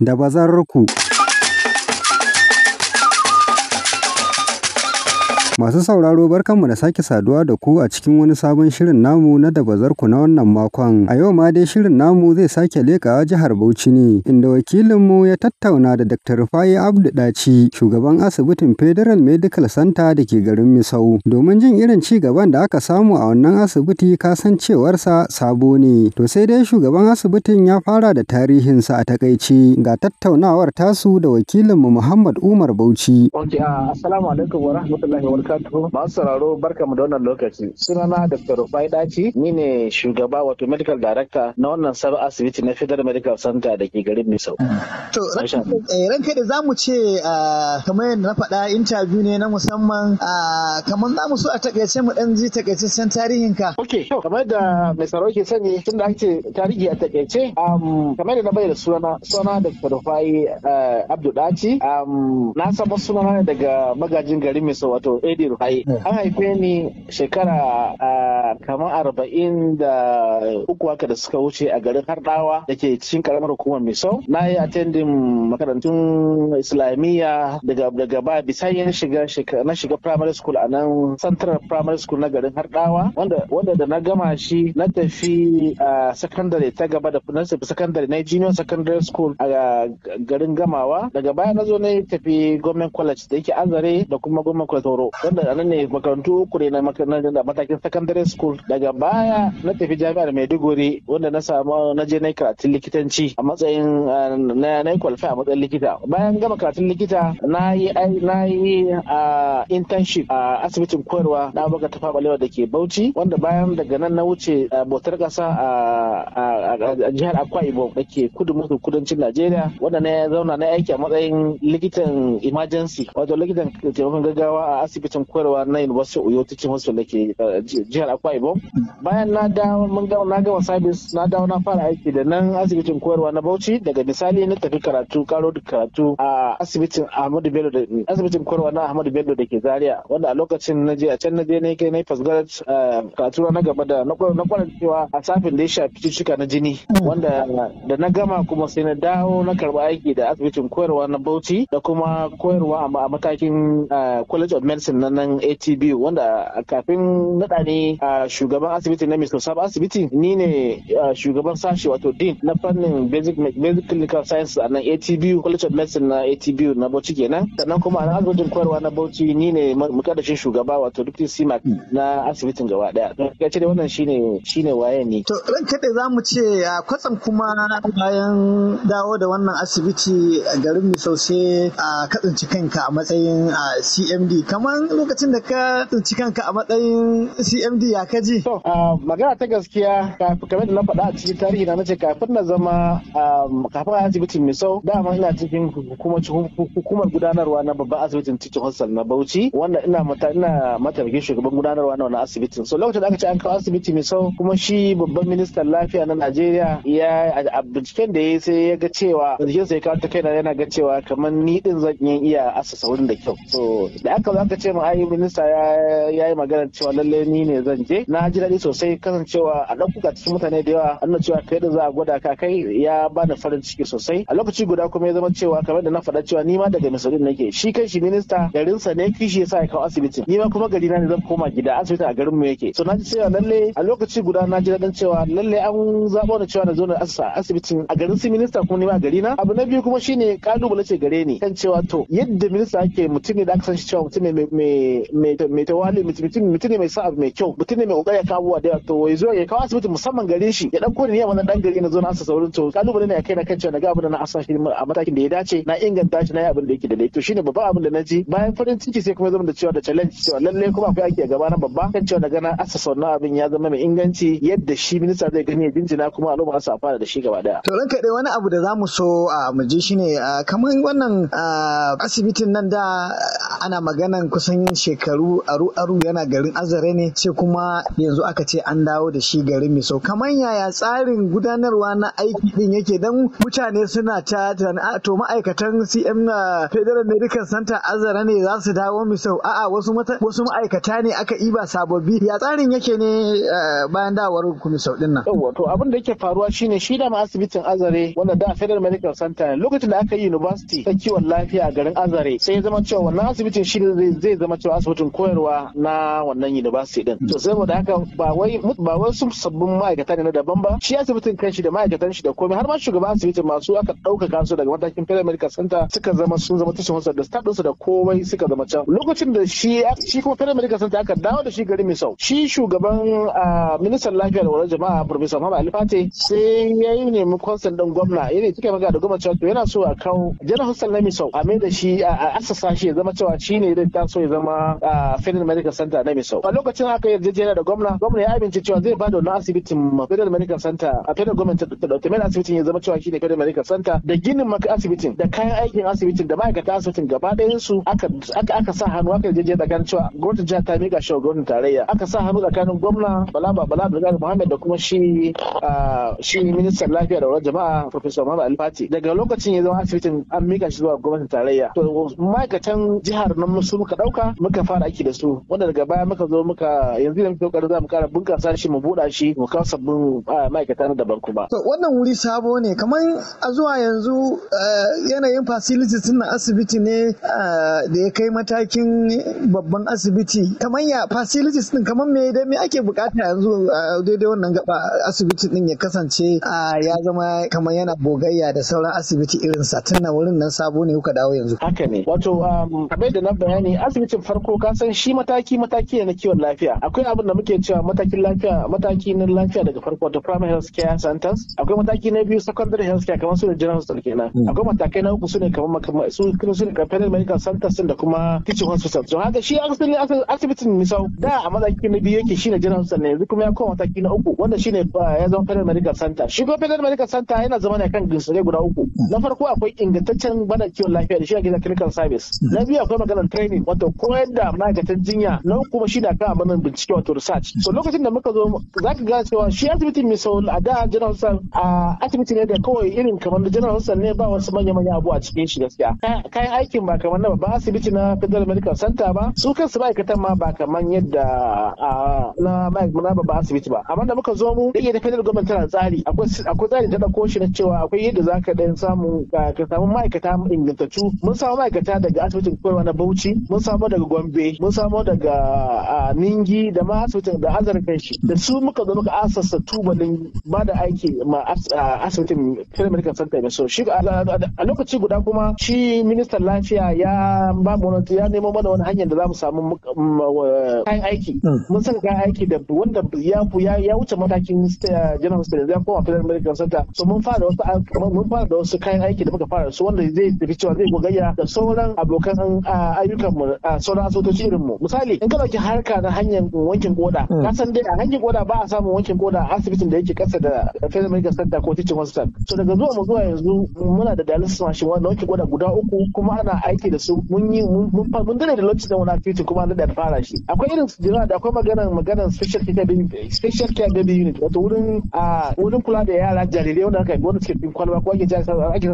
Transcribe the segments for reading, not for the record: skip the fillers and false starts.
da bazarku. Masu sauraro barkanmu da sake saduwa da ku a cikin wani sabon shirin namu na da bazarku na wannan makon. A yau ma dai shirin namu zai sake leƙawa jihar Bauchi ne, inda wakilinmu ya tattauna da Dr. Rufai Abdu Daci, shugaban asibitin Federal Medical Center da ke garin Misau, domin jin irin ci gaban da aka samu a wannan asibiti kasancewarsa sabo ne. To sai dai shugaban asibitin ya fara da tarihinsa a takaice, ga tattaunawar tasu da wakilinmu Muhammad Umar Bauchi. Assalamu alaikum wa rahmatullahi wa masu sauraro barkamu da wannan lokaci. Sunana Dr. Rufai Daci, ni ne shugaba wato medical director na wannan sabon asibiti na Federal Medical Center da ke garin Misau. To ranka da zamu ce kamar yadda na faɗa interview ne na musamman, kamar za mu so a takaice mu dan ji takaitaccen tarihin ka. Okay, kamar da mai sauraro ke sani tunda ake tarihi a takaice, kamar da na bayyana suna Dr. Rufai Abdu Daci, na samu sunana daga magajin garin Misau wato Rufai. An haife ni shekara kamar 43 haka da suka wuce a garin Hardawa da ke cikin karamar hukumar Misau. Na yi attending makarantun Islamiyya daga ba bisa yin na shiga primary school a nan Central Primary School na garin Hardawa wanda da na gama shi na tafi secondary ta gaba da secondary na junior secondary school a garin Gamawa. Daga baya na zo na tafi Government College da yake Azare da kuma Government College Toro, wanda nan ne makarantu uku ne na matakin secondary school. Daga baya na tafi jami'ar Maiduguri wanda na je na karatun likitanci a matsayin na yi qualify a matsayin likita. Bayan gama karatun likita na yi internship a asibitin koyarwa na Abubakar Tafawa Balewa da ke Bauchi, wanda bayan daga nan na wuce bautar kasa a jihar Akwa Ibom da ke kudu maso kudancin Najeriya, wanda na zauna na aiki a matsayin likitan emergency wato likitan taimakon gaggawa a asibitin koyarwa na University Uyo Teaching Hospital da ke jihar Akwa Ibom. Bayan na gama service na dawo na fara aiki da nan asibitin koyarwa na Bauchi. Daga misali na tafi karo da karatu a asibitin koyarwa na Ahmadu Bello da ke Zaria, wanda a lokacin na je na kai na postgraduate karatu na gaba da na kwarancewa a safin da ya shafi cututtuka na jini, wanda da na gama kuma sai na dawo na karba aiki da asibitin koyarwa na Bauchi da kuma koyarwa a matakin College of Medicine na nan ATBU, wanda kafin naɗa ne shugaban asibiti na Misau Sabon Asibiti, ni ne shugaban sashi wato dean na fannin basic clinical science a nan ATBU, College of Medicine na ATBU na Bauchi kenan. Sannan kuma a asibitin koyarwa na Bauchi ni ne mukaddashin shugaba wato Deputy CMAC na asibitin gaba daya. Ya ce wannan shine waye ni. To ranka da zamu ce kwatsam kuma bayan dawo da wannan asibiti a garin Misau sai ka tsinci kanka a matsayin CMD. Kamar lokacin da ka tsinci kanka a matsayin CMD ya kaji? To magana ta gaskiya kamar da na faɗa a cikin tarihi na nace kafin na zama kafin a asibitin Misau dama ina cikin hukumar gudanarwa na babban asibitin Teaching Hospital na Bauchi, wanda ina mataimakin shugaban gudanarwa na wannan asibitin. So lokacin da aka ce an kawo asibiti Misau, kuma shi babban ministan lafiya na Najeriya a binciken da ya sai ya ga cewa binciken sai kawo ta kaina yana ga cewa kamar ni din zan iya asasa wurin da kyau. So da aka ce mu minista ya yi magana cewa lallai ni ne zan je, na ji daɗi sosai kasancewa a ɗan kuka cikin mutane da yawa an cewa kai da za a gwada ka kai ya bani farin ciki sosai. A lokaci guda kuma ya zama cewa kamar da na faɗa cewa ni ma daga Misau nake, shi kai shi minista garinsa ne kishi yasa ya kawo asibitin, ni ma kuma gari na ne zan koma gida, asibitin a garin mu yake. So na ji cewa lallai a lokaci guda na ji daɗin cewa lallai an zaɓo da cewa na zo na asasa asibitin a garin su minista kuma ni ma a gari na. Abu na biyu kuma shine kalubale ce gare ni kan cewa to yadda minista ake mutum ne da aka san shi cewa mutum ne mai tawali, mutum ne mai sa abu mai kyau, mutum ne mai kokari ya kawo da to ya zo ya kawo asibiti musamman gare shi ya dauko ni wannan dan gari na zo na asasa wurin. To kalubale ne ya kai na kan cewa na ga abin da na asasa shi a matakin da ya dace, na inganta shi, na yi abin da yake da to shine babban abin da na ji. Bayan farin ciki sai kuma zama da cewa da challenge cewa lalle kuma akwai aiki a gaba na babba kan cewa daga na asasa wannan abin ya zama mai inganci yadda shi minista zai gani ya jinjina kuma al'umma su fara da shi gaba daya. To ranka dai wani abu da zamu so mu ji shine kamar wannan asibitin nan da ana maganan kusan shekaru aru yana garin Azare ne, sai kuma kuma yanzu aka ce an dawo da shi garin Misau. Kamar yaya tsarin gudanarwa na aiki din yake, dan mutane suna ta to ma'aikatan CM Federal Medical Center Azare ne za su dawo Misau, a'a wasu ma'aikata ne aka iba sababbi, ya tsarin yake ne bayan dawowar ku Misau din nan? To abin da yake faruwa shine shi da asibitin Azare wanda da Federal Medical Center lokacin da aka yi university ta kiwon lafiya a garin Azare sai ya zama cewa wannan asibitin shi zai zama cewa asibitin koyarwa na wannan university din. To saboda haka ba wai sun sabbin ma'aikata ne na daban ba, shi asibitin kanshi da ma'aikatan shi da komai har ma shugaban asibitin masu aka ɗaukaka su daga matakin Federal Medical Center sun zama tashin wasu da staff ɗinsu da komai suka zama can. Lokacin da shi kuma Federal Medical Center aka dawo da shi garin Misau, shi shugaban ministan lafiya da walwalar jama'a Professor Muhammad Ali Fate sai ya yi nemi konsen ɗin gwamna, ya ne suka magana da gwamna cewa yana so a kawo General Hospital na Misau a mai da shi a assasa shi ya zama cewa shi ne zai taso ya zama Federal Medical Center na Misau. A lokacin aka yarjejeniya da gwamna ya amince cewa zai ba da wannan asibitin Federal Medical Center a Federal Government ta dauke mai asibitin ya zama cewa shi ne Federal Medical Center da ginin asibitin da kayan aikin asibitin da ma'aikata asibitin gaba ɗayan su aka sa hannu aka yarjejeniya tsakanin cewa gwamnatin jihar ta miƙa shi wa gwamnatin tarayya, aka sa hannu tsakanin gwamna Bala Abdulkadir Muhammad da kuma shi ministan lafiya da walwalar jama'a Professor Muhammad Ali Fati. Daga lokacin ya zama asibitin an miƙa shi zuwa gwamnatin tarayya. To ma'aikatan jihar nan su muka ɗauka muka fara aiki da su, wanda daga baya muka zo yanzu da muke kokarin za mu ƙara bunƙasa shi mu buɗa shi mu kawo sabbin ma'aikata na daban kuma. To wannan wuri sabo ne, kamar a zuwa yanzu yanayin facilities na asibiti ne da ya kai matakin babban asibiti, kamar ya facilities din kamar me ake bukata yanzu daidai wannan gaba asibiti din ya kasance ya zama kamar yana bogayya da sauran asibiti irin sa, tunda wurin nan sabo ne kuka dawo yanzu. Haka ne, wato kamar da na bayani asibitin farko ka san shi mataki ne na kiwon lafiya. Akwai abin da muke cewa mataki na lafiya daga farko wato primary health care centers, akwai mataki na biyu secondary health care kamar su ne general hospital kenan, akwai matakai na uku su ne kamar su ne Federal Medical Centers da kuma teaching hospital. To haka shi asibitin Misau da a mataki na biyu yake shine general hospital ne, yanzu kuma ya koma mataki na uku wanda shine ya zama Federal Medical Center. Shi kuma Federal Medical Center yana zama ne kan ginsire guda uku. Na farko akwai ingantaccen bada kiwon lafiya da shi ake clinical service. Na biyu akwai maganar training wato koyar da ma'aikatan jinya. Na uku kuma shine akan abin bincike wato research. So lokacin da muka zo zaka ga cewa shi asibitin Misau a da general hospital asibiti ne da kawai irin kamar da general hospital ne ba wasu manya abu a cikin shi gaskiya. Kayan aikin ba kamar na babban asibiti na Federal Medical Center ba, su kansu ma'aikatan ma ba kamar yadda na babban asibiti ba. Amma da muka zo mu da da Federal Government tana tsari, akwai tsari ta dauko shi na cewa akwai yadda zaka dan samu ka samu ma'aikata ingantattu. Mun samu ma'aikata daga asibitin koyarwa na Bauchi, mun samu daga Gombe, mun samu daga Ningi da ma asibitin da Azare kanshi. Da su muka zo muka asasa tubalin ba da aiki ma asibitin Federal Medical Center mai so. Shi a lokaci guda kuma shi ministan lafiya ya ba mu ya nemo mana wani hanyar da za mu samu kayan aiki. Mun saka kayan aiki da wanda ya wuce matakin general hospital ya koma Federal Medical Center. So mun fara da wasu kayan aiki da muka fara su wanda zai tafi cewa zai gogayya da sauran abokan ayyukan mu sauran asibitoci irin mu. Misali in ka dauki harka na hanyar wankin koda, ka san dai a hanyar koda ba a samun wankin koda a asibitin da yake kasa da Federal Medical Center ko teaching hospital. So daga zuwa yanzu muna da dialysis machine wanda wankin koda guda uku kuma ana aiki da su. Mun dade da lokacin da wani activity kuma an da fara shi. Akwai irin su da akwai maganar special care baby unit wato wurin kula da yara jarirai wanda wanda suke cikin kwalba ko ake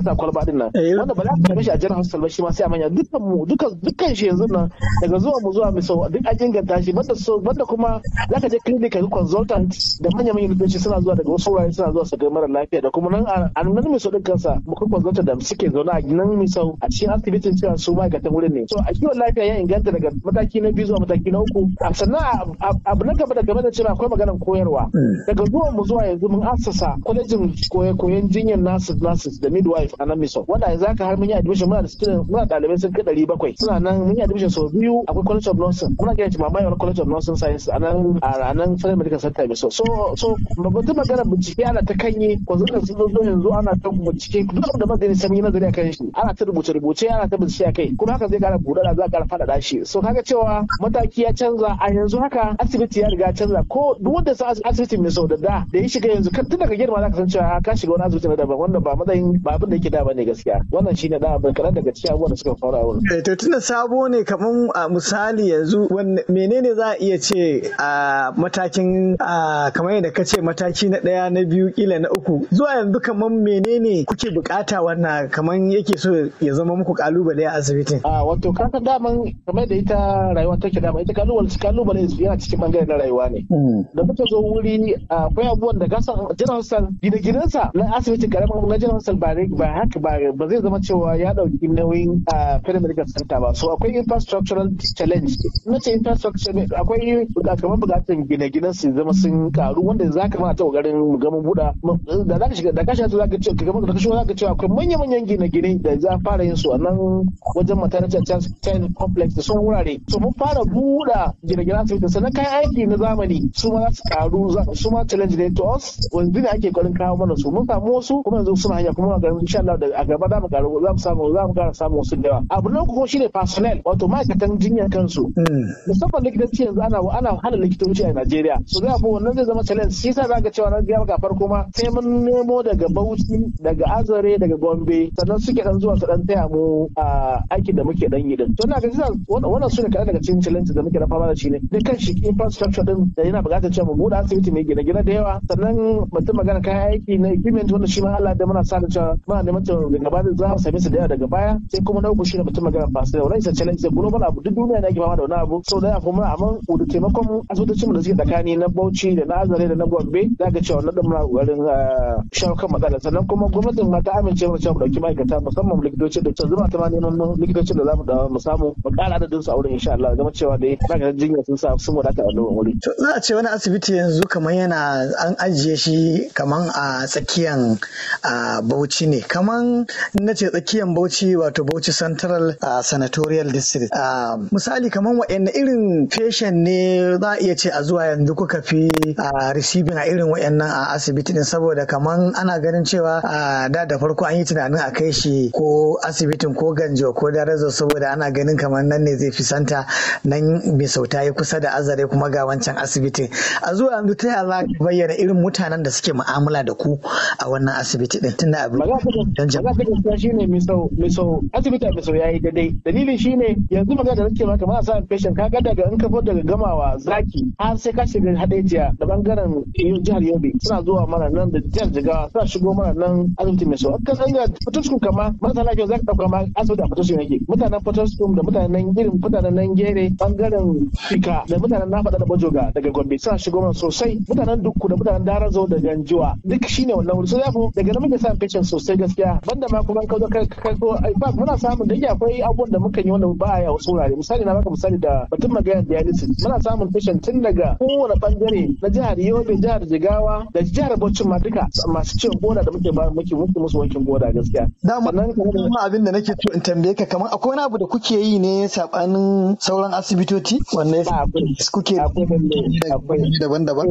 sa kwalba din nan. Wanda ba za ka same shi a general hospital ba shi ma sai a manya dukkan shi yanzu nan daga zuwa Misau duk an inganta shi banda kuma za ka je clinic ka consultant da manyan likitoci suna zuwa daga wasu wurare suna zuwa su ga mara lafiya da kuma nan a nan Misau din kansa muka consultant da suke zaune a nan Misau a cikin asibitin cewa su ma'aikatan wurin ne. So a kiwon lafiya ya inganta daga mataki na biyu zuwa mataki na uku. Sannan abu na gaba da game da cewa akwai maganar koyarwa. Daga zuwa yanzu mun assasa kwalejin koyon jinyar nurses da midwife a nan Misau. Wanda yanzu haka har mun yi admission muna ɗalibai sun kai 700. Suna nan mun yi admission sau biyu. Akwai College of Nursing. Muna kiran shi Mamaye College of Nursing Science a nan Federal Medical Center Misau. So batun maganar bincike ana ta kanye consultant sun zo yanzu ana ta bincike duk da magani sun yi nazari akan shi. Ana ta rubuce ana ta bincike akai. Kuma haka zai kara buɗaɗa za a kara faɗaɗa shi. So kaga cewa mataki ya canza a yanzu haka asibiti ya riga canza ko duk wanda sa asibitin Misau da ya shiga yanzu tun daga girma za ka san cewa ka shiga wani asibiti na daban wanda ba matsayin ba abin da yake da bane gaskiya. Wannan shine da abin kaɗan daga cikin abubuwan da suka faru a wurin. To tunda sabo ne kamar misali yanzu menene za a iya ce a matakin kamar yadda ka ce mataki na 1 na 2 kila na 3 zuwa yanzu kamar menene kuke bukata wannan kamar yake so ya zama muku kalubale a asibitin? Wato kaka daman kamar da ita rayuwa take dama ita kalubale yana cikin bangare na rayuwa ne. Da muka zo wuri akwai abubuwan da gasan General Hospital gine-ginensa na asibitin karamin na General Hospital ba haka ba zai zama cewa ya dauki nauyin Federal Medical Center ba. So akwai infrastructural challenge. Na ce infrastructure akwai kamar bukatun gine-ginen su zama sun karu wanda za ka mana ta kokarin ga mun buɗa da za ka shiga da ka shiga za ka ce kamar da ka shiga za ka ce akwai manya-manyan gine-gine da za a fara yin su a nan wajen maternity child complex da sauran wurare. So mun fara buɗa gine-ginen asibiti sannan kayan aiki na zamani su ma za su karu su ma challenge ne to us wanzu ne ake kwarin kawo mana su mun samu wasu kuma yanzu suna hanya kuma ga insha Allah da a gaba za mu ƙara samu wasu da yawa. Abu na kuma shine personnel wato ma'aikatan jinyar kansu musamman likitanci yanzu ana hana likitoci a Najeriya so zai abu wannan zai zama challenge shi yasa zaka cewa na ga maka farko ma sai mun nemo daga Bauchi daga Azare daga Gombe sannan suke dan zuwa su dan taya mu a aikin da muke dan yi din to ina ga wannan su ne kaɗan daga cikin challenge da muke da fama da shi ne da kan shi infrastructure din da yana buƙatar cewa mu buɗe asibiti mai gine-gine da yawa sannan mutum magana kayan aiki na equipment wanda shi ma Allah da muna sa da cewa muna neman ta daga baya za mu same su da yawa daga baya sai kuma na uku shine mutum magana fasil wannan isa challenge global abu duk duniya ne ake fama da wani abu so da kuma amma da taimakon asibitocin da suke tsakani na Bauchi da na Azare da na Gombe za ka cewa wannan muna ƙoƙarin shawo kan matsalar sannan kuma gwamnatin ma ta amince mana cewa mu dauki ma'aikata musamman likitoci da ta zuma ta ma neman likitocin da za mu samu mu ƙara adadin su a wurin insha Allah zama cewa dai ma'aikatan jinya sun wadata a wannan wuri. Za a ce wani asibiti yanzu kamar yana an ajiye shi kamar a tsakiyan Bauchi ne kamar na ce tsakiyan Bauchi wato Bauchi Central Senatorial District misali kamar waɗanne irin patient ne za a iya ce a zuwa yanzu kuka fi receiving a irin waɗannan a asibiti din saboda kamar ana ganin cewa da farko an yi tunanin a kai shi ko asibitin ko Ganjo ko Darazo saboda ana ganin kamar nan ne zai fi santa nan mai sauta ya kusa da Azare kuma ga wancan asibitin a zuwa yanzu ta yaya za ka bayyana irin mutanen da suke mu'amala da ku a wannan asibiti din tunda abin don jama'a shine mai sau asibiti mai sau yayi daidai dalilin shine yanzu magana da nake maka ma sa patient ka ga daga in ka fito daga gamawa Zaki har sai ka shiga Hadejiya da bangaren jihar Yobe suna zuwa mana nan da jihar Jigawa suna shigo mana nan asibiti mai sau ka san ga Fatuskun kama marasa lafiya za ka dauka ma asibiti a Fatuskun yake mutanen Fatuskun da mutanen irin mutanen nan Gere bangaren Fika da mutanen na faɗa da Bajoga daga Gombe suna shigo mana sosai mutanen Dukku da mutanen Darazo da Ganjuwa duk shine wannan wuri so daga nan muke samun patient sosai gaskiya banda ma kuma ka zo ka muna samun da akwai abubuwan da muka yi wanda ba a wasu wurare misali na baka misali da batun magana dialysis muna samun patient tun daga kowane bangare na jihar Yobe jihar Jigawa da jihar Bauchi ma duka masu ciwon koda da muke musu wankin koda gaskiya sannan kuma abin da nake so in tambaye ka kamar akwai wani abu da kuke yi ne sabanin sauran asibitoci wanne kuke akwai daban-daban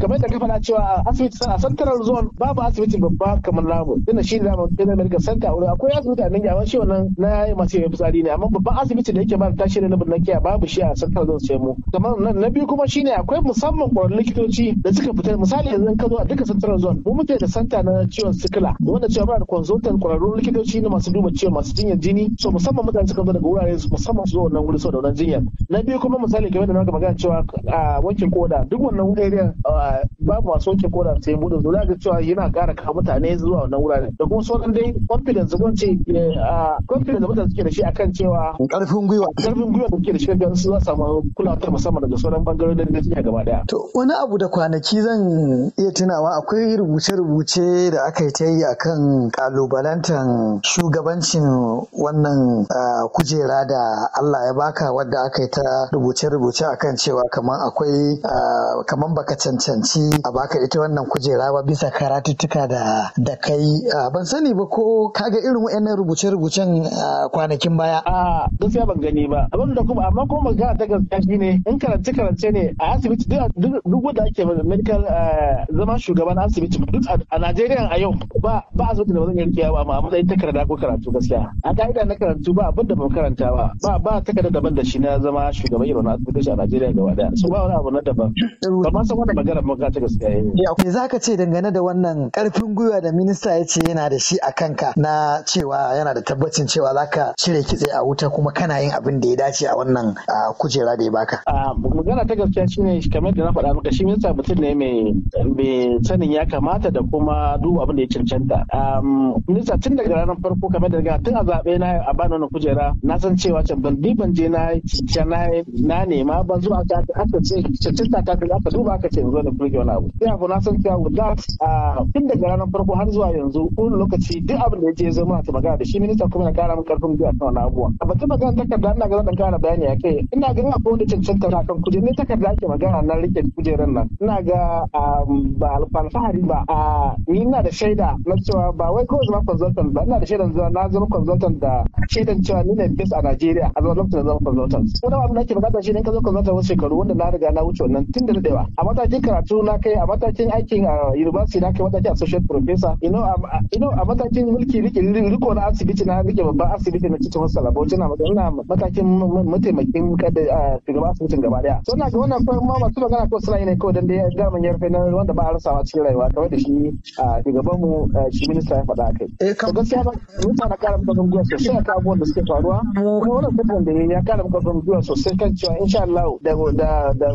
kamar da ka faɗa cewa asibiti a central zone babu asibiti babba kamar namu tunda shi da Federal Medical Center akwai asibiti a nan yawan shi wannan na masu yin fitsari ne amma babban asibiti da yake ba tashi da na kiya babu shi a central zone sai mu kamar na biyu kuma shine akwai musamman ƙwararrun likitoci da suka fita misali yanzu ka zo a duka central zone mu muke da santa na ciwon sikila wanda cewa muna da consultant ƙwararrun likitoci ne masu duba ciwon masu jinyar jini so musamman mutane suka zo daga wurare musamman su zo wannan wuri saboda wannan jinyar na biyu kuma misali game da naka magana cewa a wankin koda duk wannan area babu masu wankin koda sai mu da zo ga cewa yana ƙara kawo mutane zuwa wannan wurare da kuma sauran dai confidence ko ce confidence da mutane suke da shi akan cewa karfin gwiwa da suke da shi ga su za su samu kulawa ta musamman daga sauran bangarorin da jinya gaba daya to wani abu da kwanaki zan iya tunawa akwai rubuce-rubuce da aka yi ta yi akan kalubalantan shugabancin wannan kujera da Allah ya baka wadda aka yi ta rubuce-rubuce akan cewa kaman baka cancanci a baka ita wannan kujera ba bisa karatuttuka da kai ban sani ba ko kaga irin wayannan rubuce-rubucen kwanakin baya gaskiya ban gani ba amma kuma magana ta gaskiya shine in karance ne a asibiti duk wanda ake medical zama shugaban asibiti duk a Najeriya a yau ba asibiti da ba zan yi rikiya ba amma a matsayin takarda ko karatu gaskiya a ka'ida na karatu ba abin da ban karanta ba takarda daban da shi na zama shugaban irin asibiti a Najeriya gaba daya so ba wani abu na daban ba ma san wannan magana ba ta gaskiya me zaka ce dangane da wannan karfin gwiwa da minista ya ce yana da shi a kanka na cewa yana da tabbacin cewa zaka cire kitse a wuta kuma kana yin abin da ya dace a wannan kujera da ya baka magana ta gaskiya shine kamar da na faɗa maka shi minista mutum ne mai sanin ya kamata da kuma duk abin da ya cancanta. Minista tun daga ranar farko kamar da tun a zaɓe na a bani wannan kujera na san cewa can ban je na nema ban zuwa aka ce cancanta ta aka duba aka ce yanzu da kurge wani abu. Sai abu na san cewa tun daga ranar farko har zuwa yanzu kowane lokaci duk abin da ya je zama ta magana da shi minista kuma na kara min karfin gwiwa kan wannan abubuwa. A batun magana takarda ina ga zan kara bayani a kai ina ganin akwai wanda cancanta na kan kujerar ne takarda ake magana na rike kujerar nan ina ga ba alfahari ba ni ina da shaida na cewa ba wai kawai zama consultant ba ina da shaidan na zama consultant da shaidan cewa ni ne best a Najeriya a zama lokacin da zama consultant. Wani abu da ake bukata shi ne ka zo consultant wasu shekaru wanda na riga na wuce wannan tun da daɗewa. A matakin karatu na kai a matakin aikin a university na kai matakin associate professor a matakin mulki riko na asibiti na rike babban asibiti na cikin wasu salabauci na matakin mataimakin shugaban asibitin gaba daya. So na ga wannan ma masu magana ko suna yi ne kawai dan da ya ga manyan na wanda ba a rasawa cikin rayuwa kamar da shi shugaban mu shi minista ya faɗa kai. To gaskiya ba mutane na kara muka gwiwa sosai a abubuwan da suke faruwa kuma wannan kudin da ya kara muka gwiwa sosai kan cewa insha Allah da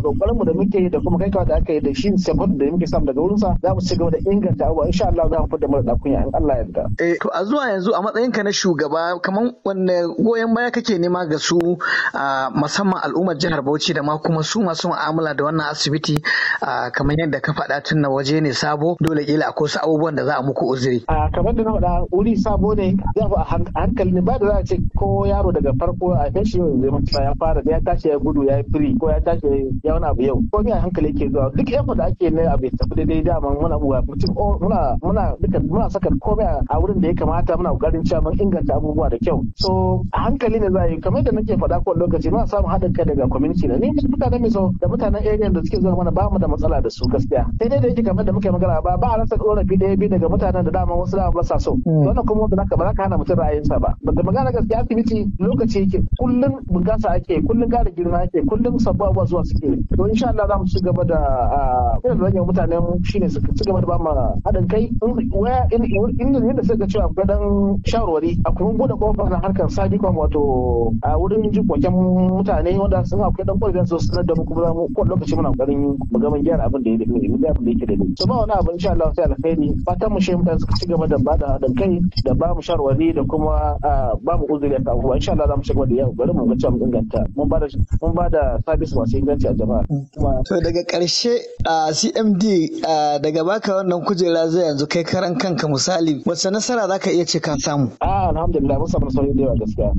kokarin mu da muke da kuma kai da aka yi da shi support da muke samu daga wurin sa za mu ci gaba da inganta abubuwa insha Allah za mu fitar da mu da kunya in Allah ya yarda. To a zuwa yanzu a matsayinka na shugaba kaman wanne goyon baya kake nema ga su musamman al'ummar jihar Bauchi da ma kuma su masu mu'amala da wannan asibiti kamar yadda ka faɗa tun na waje ne sabo dole kila akwai su abubuwan da za a muku uzuri. Kamar da na faɗa wuri sabo ne za a hankali ne ba da za a ce ko yaro daga farko a kai shi zai mutu ya fara da ya tashi ya gudu ya yi firi ko ya tashi ya wani abu yau ko a hankali ke zuwa duk yamma da ake ne abu tafi daidai dama muna saka komai a wurin da ya kamata muna kokarin cewa mun inganta abubuwa da kyau so a hankali ne za a yi kamar da nake faɗa kowane lokaci muna samun haɗin kai daga community ne mutanen mai so da mutanen area da suke zuwa mana ba mu da matsala da su gaskiya sai dai da yake kamar da muke magana ba a rasa ƙorafi ɗaya biyu daga mutanen da dama wasu da ba sa so wannan kuma wanda ba za ka hana mutum ra'ayinsa ba da magana gaskiya asibiti lokaci yake kullum bugasa ake kullum ƙara girma ake kullum sabbin abubuwa zuwa suke to insha Allah za mu ci gaba da irin rage mutanen shine su ci gaba da ba mu haɗin kai inda yadda suka cewa akwai dan shawarwari akwai buɗe kofar na harkar sadikon wato a wurin jikokin mutane wanda sun akwai dan kwarfin su sanar da mu kuma ko lokaci muna ƙoƙarin mu ga mun gyara abin da yake da ni to ba wani abu insha Allah sai alkhairi fatan mu shehu mutane suka ci gaba da bada haɗin kai da ba mu shawarwari da kuma ba mu uzuri a abubuwa insha Allah za mu ci gaba da yau bari mu ga cewa mun inganta mun ba da sabis masu inganci a jama'a to daga ƙarshe CMD daga baka wannan kujera zai yanzu kai karan kanka misali wacce nasara zaka iya ce ka samu alhamdulillah mun samu nasarori da yawa gaskiya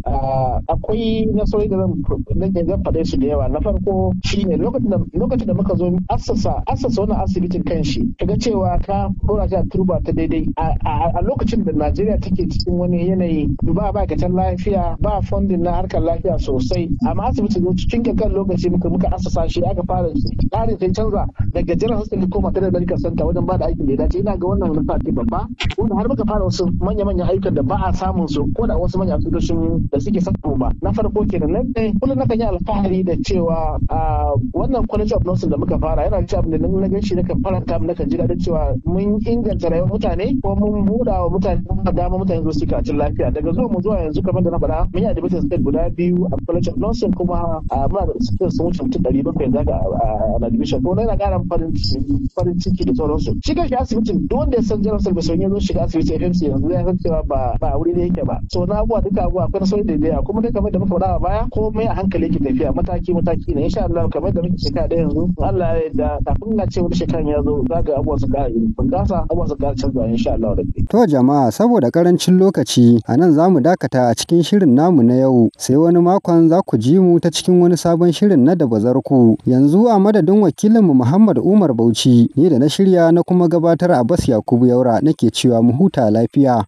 akwai nasarori da zan faɗe su da yawa na farko shine lokacin da muka zo assasa wannan asibitin kanshi kaga cewa ka dora shi a turba ta daidai a lokacin da Najeriya take cikin wani yanayi ba ma'aikatan lafiya ba funding na harkar lafiya sosai amma asibiti cikin kankan lokaci muka assasa shi aka fara tsarin sai canza daga jiran hospital ko maternal medical center wajen ba da aikin da ya dace ina ga wannan wani fati babba wanda har muka fara wasu manya-manyan ayyukan da ba a samun su ko da wasu manyan asibitocin da suke samu ba na farko kenan na ɗaya kullum nakan yi alfahari da cewa wannan college of nursing da muka fara yana cewa da na gan shi nakan faranta nakan ji daɗin cewa mun inganta rayuwar mutane ko mun buɗa wa mutane dama mutane zo su karatun lafiya daga zuwa mu zuwa yanzu kamar da na faɗa mun yi admission state guda biyu a college of nursing kuma muna da sun wuce mutum 700 zaka a admission ko yana ƙara farin ciki da sauransu shi kanshi asibitin duk wanda ya san general service ya zo shiga asibiti FMC yanzu ya san cewa ba wuri da yake ba so na abuwa duka abuwa akwai nasarori da daya kuma dai kamar da muka faɗa a baya komai a hankali yake tafiya mataki ne insha Allah kamar da muke shekara ɗaya yanzu Allah ya yarda kafin na ce wani shekaran ya zo zaka abuwa su ƙara bunƙasa abuwa su ƙara canzawa insha Allah da to jama'a saboda karancin lokaci a nan za mu dakata a cikin shirin namu na yau sai wani makon za ku ji mu ta cikin wani sabon shirin na da bazarku yanzu a madadin wakilinmu Muhammad Umar Bauchi ni da na shirya na kuma gabatar Abbas Yakubu Yaura nake cewa mu huta lafiya.